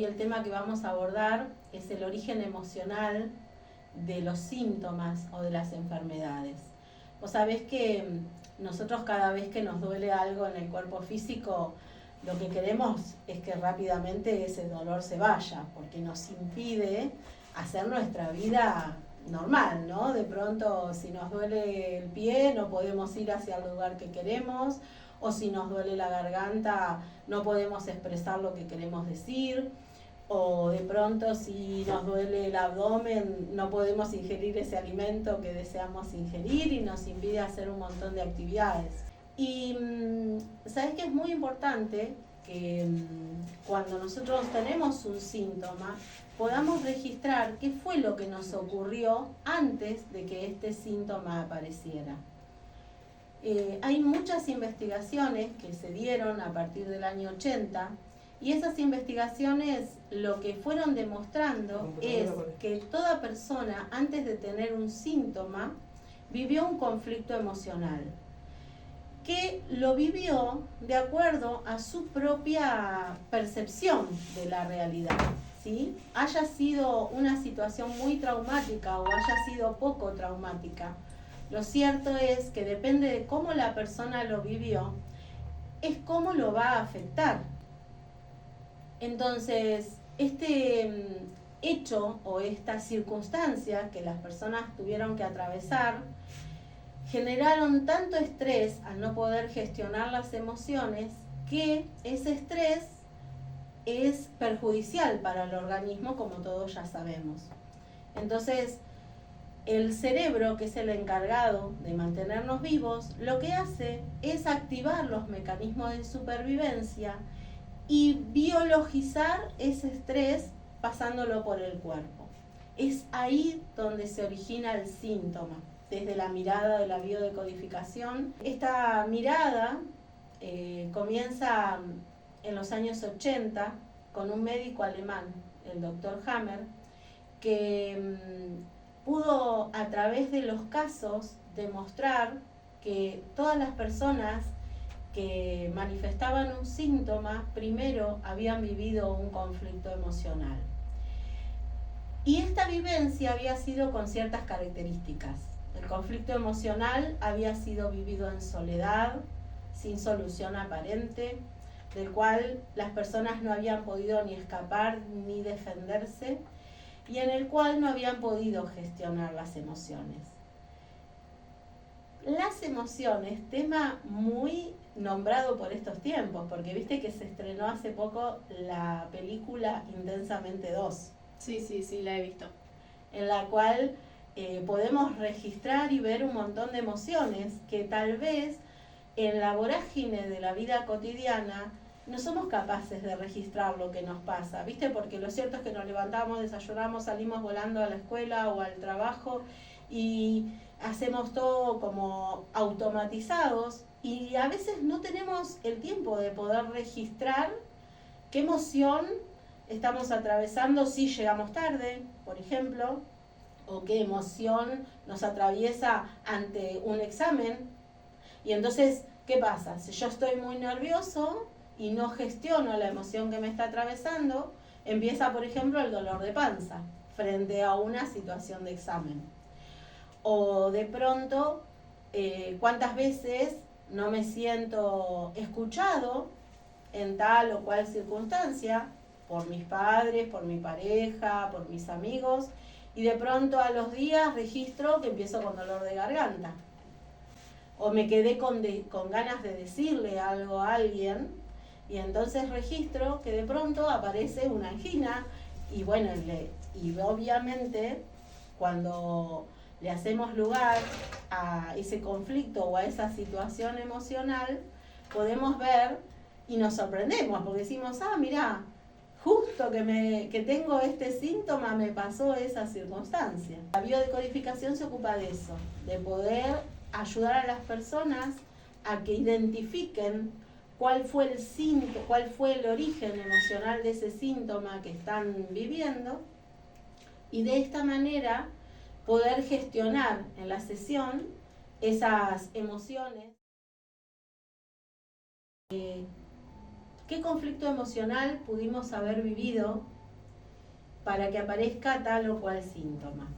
el tema que vamos a abordar es el origen emocional de los síntomas o de las enfermedades. Vos sabés que nosotros cada vez que nos duele algo en el cuerpo físico, lo que queremos es que rápidamente ese dolor se vaya, porque nos impide hacer nuestra vida normal, ¿no? De pronto, si nos duele el pie, no podemos ir hacia el lugar que queremos, o si nos duele la garganta, no podemos expresar lo que queremos decir, o de pronto si nos duele el abdomen, no podemos ingerir ese alimento que deseamos ingerir y nos impide hacer un montón de actividades. Y sabes que es muy importante que cuando nosotros tenemos un síntoma, podamos registrar qué fue lo que nos ocurrió antes de que este síntoma apareciera. Hay muchas investigaciones que se dieron a partir del año 80 y esas investigaciones lo que fueron demostrando es que toda persona antes de tener un síntoma vivió un conflicto emocional, que lo vivió de acuerdo a su propia percepción de la realidad, ¿sí? Haya sido una situación muy traumática o haya sido poco traumática, lo cierto es que depende de cómo la persona lo vivió, es cómo lo va a afectar. Entonces, este hecho o esta circunstancia que las personas tuvieron que atravesar generaron tanto estrés al no poder gestionar las emociones que ese estrés es perjudicial para el organismo, como todos ya sabemos. Entonces, el cerebro, que es el encargado de mantenernos vivos, lo que hace es activar los mecanismos de supervivencia y biologizar ese estrés pasándolo por el cuerpo. Es ahí donde se origina el síntoma, desde la mirada de la biodecodificación. Esta mirada comienza en los años 80 con un médico alemán, el doctor Hammer, que pudo a través de los casos demostrar que todas las personas que manifestaban un síntoma primero habían vivido un conflicto emocional. Y esta vivencia había sido con ciertas características. El conflicto emocional había sido vivido en soledad, sin solución aparente, del cual las personas no habían podido ni escapar ni defenderse, y en el cual no habían podido gestionar las emociones. Las emociones, tema muy nombrado por estos tiempos, porque viste que se estrenó hace poco la película Intensamente 2. Sí, la he visto. En la cual podemos registrar y ver un montón de emociones que tal vez en la vorágine de la vida cotidiana no somos capaces de registrar lo que nos pasa, ¿viste? Porque lo cierto es que nos levantamos, desayunamos, salimos volando a la escuela o al trabajo y hacemos todo como automatizados y a veces no tenemos el tiempo de poder registrar qué emoción estamos atravesando si llegamos tarde, por ejemplo, o qué emoción nos atraviesa ante un examen. Y entonces, ¿qué pasa? Si yo estoy muy nervioso y no gestiono la emoción que me está atravesando, empieza, por ejemplo, el dolor de panza frente a una situación de examen. O de pronto, ¿cuántas veces no me siento escuchado en tal o cual circunstancia? Por mis padres, por mi pareja, por mis amigos, y de pronto a los días registro que empiezo con dolor de garganta. O me quedé con ganas de decirle algo a alguien y entonces registro que de pronto aparece una angina y bueno, y obviamente cuando le hacemos lugar a ese conflicto o a esa situación emocional, podemos ver y nos sorprendemos porque decimos, mirá, justo que tengo este síntoma me pasó esa circunstancia. La biodecodificación se ocupa de eso, de poder ayudar a las personas a que identifiquen cuál fue el síntoma, cuál fue el origen emocional de ese síntoma que están viviendo y de esta manera poder gestionar en la sesión esas emociones. ¿Qué conflicto emocional pudimos haber vivido para que aparezca tal o cual síntoma.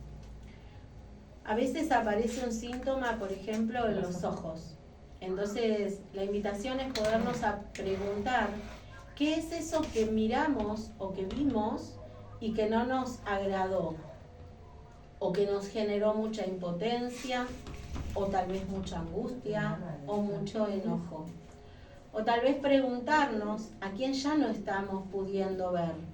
A veces aparece un síntoma, por ejemplo, en los ojos. Entonces, la invitación es podernos a preguntar qué es eso que miramos o que vimos y que no nos agradó, o que nos generó mucha impotencia, o tal vez mucha angustia, o mucho enojo. O tal vez preguntarnos a quién ya no estamos pudiendo ver.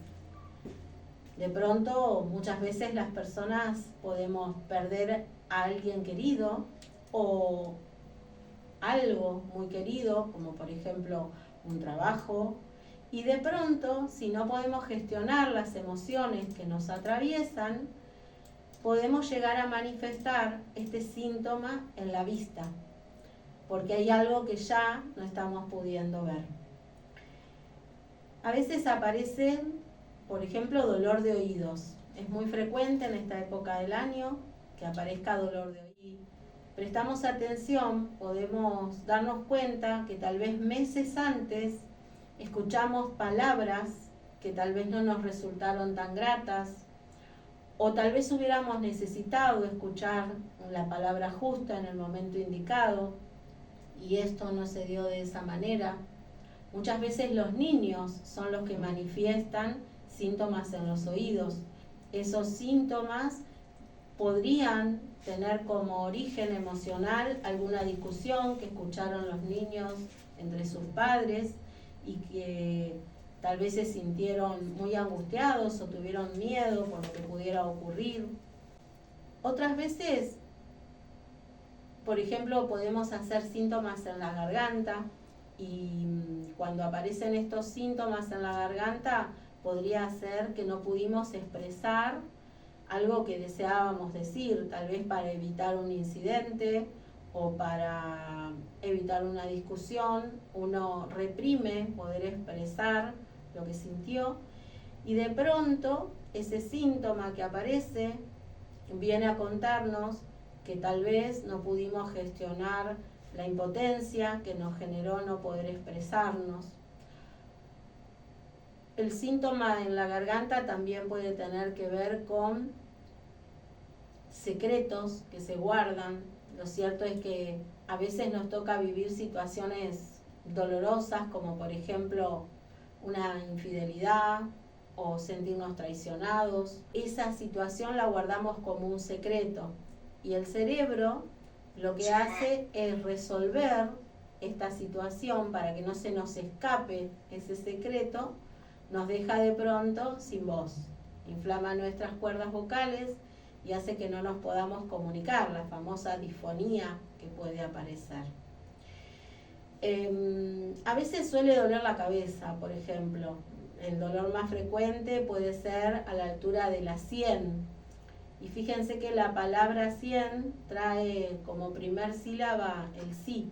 De pronto, muchas veces las personas podemos perder a alguien querido o algo muy querido, como por ejemplo un trabajo, y de pronto, si no podemos gestionar las emociones que nos atraviesan, podemos llegar a manifestar este síntoma en la vista, porque hay algo que ya no estamos pudiendo ver. A veces aparecen, por ejemplo, dolor de oídos. Es muy frecuente en esta época del año que aparezca dolor de oídos. Prestamos atención, podemos darnos cuenta que tal vez meses antes escuchamos palabras que tal vez no nos resultaron tan gratas, o tal vez hubiéramos necesitado escuchar la palabra justa en el momento indicado, y esto no se dio de esa manera. Muchas veces los niños son los que manifiestan síntomas en los oídos. Esos síntomas podrían tener como origen emocional alguna discusión que escucharon los niños entre sus padres y que tal vez se sintieron muy angustiados o tuvieron miedo por lo que pudiera ocurrir. Otras veces, por ejemplo, podemos hacer síntomas en la garganta, y cuando aparecen estos síntomas en la garganta podría ser que no pudimos expresar algo que deseábamos decir, tal vez para evitar un incidente o para evitar una discusión. Uno reprime poder expresar lo que sintió, y de pronto ese síntoma que aparece viene a contarnos que tal vez no pudimos gestionar la impotencia que nos generó no poder expresarnos. El síntoma en la garganta también puede tener que ver con secretos que se guardan. Lo cierto es que a veces nos toca vivir situaciones dolorosas, como por ejemplo una infidelidad o sentirnos traicionados. Esa situación la guardamos como un secreto, y el cerebro lo que hace es resolver esta situación para que no se nos escape ese secreto. Nos deja de pronto sin voz, inflama nuestras cuerdas vocales y hace que no nos podamos comunicar, la famosa disfonía que puede aparecer. A veces suele doler la cabeza, por ejemplo. El dolor más frecuente puede ser a la altura de la sien. Y fíjense que la palabra sien trae como primer sílaba el sí.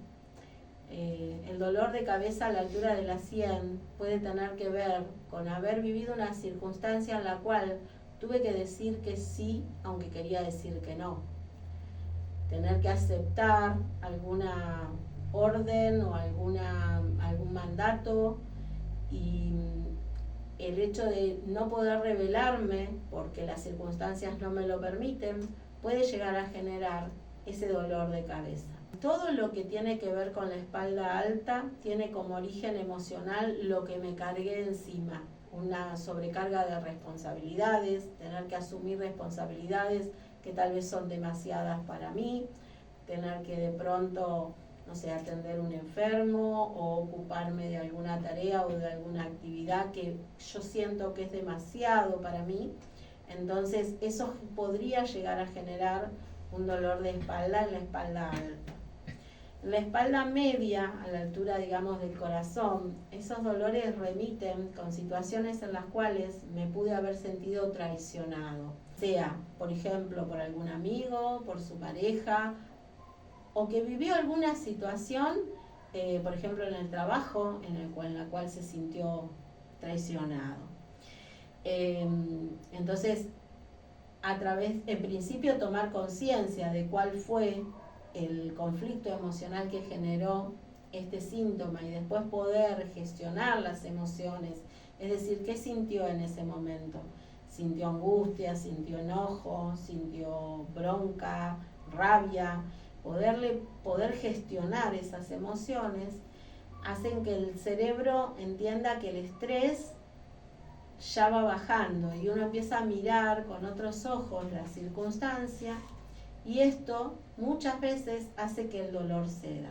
El dolor de cabeza a la altura de la sien puede tener que ver con haber vivido una circunstancia en la cual tuve que decir que sí, aunque quería decir que no. Tener que aceptar alguna orden o algún mandato, y el hecho de no poder revelarme porque las circunstancias no me lo permiten puede llegar a generar ese dolor de cabeza. Todo lo que tiene que ver con la espalda alta tiene como origen emocional lo que me cargué encima, una sobrecarga de responsabilidades, tener que asumir responsabilidades que tal vez son demasiadas para mí, tener que de pronto, no sé, atender un enfermo o ocuparme de alguna tarea o de alguna actividad que yo siento que es demasiado para mí. Entonces eso podría llegar a generar un dolor de espalda en la espalda alta. En la espalda media, a la altura, digamos, del corazón, esos dolores remiten con situaciones en las cuales me pude haber sentido traicionado, sea, por ejemplo, por algún amigo, por su pareja, o que vivió alguna situación, por ejemplo, en el trabajo, en la cual se sintió traicionado. Entonces, en principio, tomar conciencia de cuál fue el conflicto emocional que generó este síntoma, y después poder gestionar las emociones, es decir, qué sintió en ese momento. sintió angustia, sintió enojo, sintió bronca, rabia. Poder gestionar esas emociones hacen que el cerebro entienda que el estrés ya va bajando y uno empieza a mirar con otros ojos la circunstancia, y esto muchas veces hace que el dolor ceda.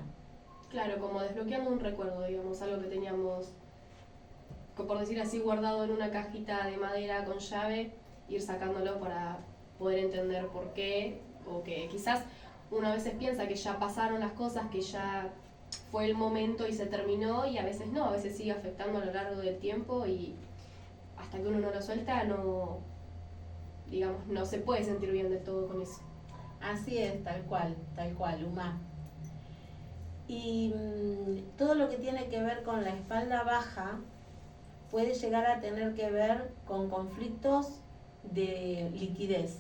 Claro, como desbloqueando un recuerdo, digamos, algo que teníamos, por decir así, guardado en una cajita de madera con llave, ir sacándolo para poder entender por qué, o que quizás uno a veces piensa que ya pasaron las cosas, que ya fue el momento y se terminó, y a veces no, a veces sigue afectando a lo largo del tiempo, y hasta que uno no lo suelta, no, digamos, no se puede sentir bien del todo con eso. Así es, tal cual, Uma. Y todo lo que tiene que ver con la espalda baja puede llegar a tener que ver con conflictos de liquidez.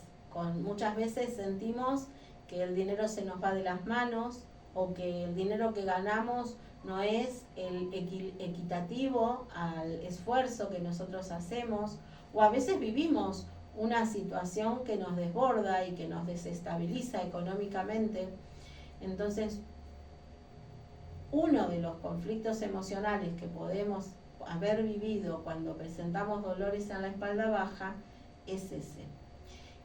Muchas veces sentimos que el dinero se nos va de las manos, o que el dinero que ganamos no es el equitativo al esfuerzo que nosotros hacemos, o a veces vivimos una situación que nos desborda y que nos desestabiliza económicamente. Entonces, uno de los conflictos emocionales que podemos haber vivido cuando presentamos dolores en la espalda baja es ese.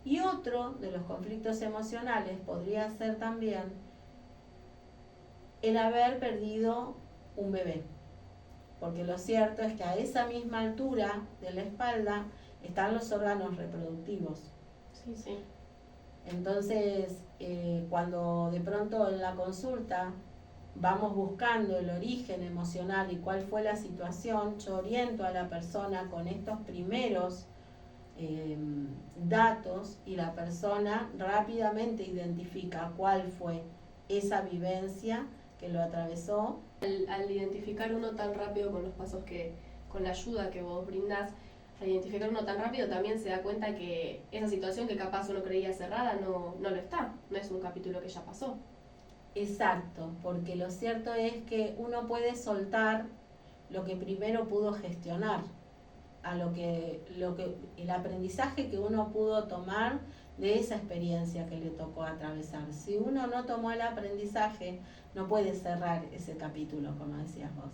Y otro de los conflictos emocionales podría ser también el haber perdido un bebé, porque lo cierto es que a esa misma altura de la espalda están los órganos reproductivos. Sí, sí. Entonces, cuando de pronto en la consulta vamos buscando el origen emocional y cuál fue la situación, yo oriento a la persona con estos primeros datos, y la persona rápidamente identifica cuál fue esa vivencia que lo atravesó. Al identificar uno tan rápido con los pasos con la ayuda que vos brindás, al identificar uno tan rápido también se da cuenta que esa situación que capaz uno creía cerrada no lo está, no es un capítulo que ya pasó. Exacto, porque lo cierto es que uno puede soltar lo que primero pudo gestionar, el aprendizaje que uno pudo tomar de esa experiencia que le tocó atravesar. Si uno no tomó el aprendizaje, no puede cerrar ese capítulo, como decías vos.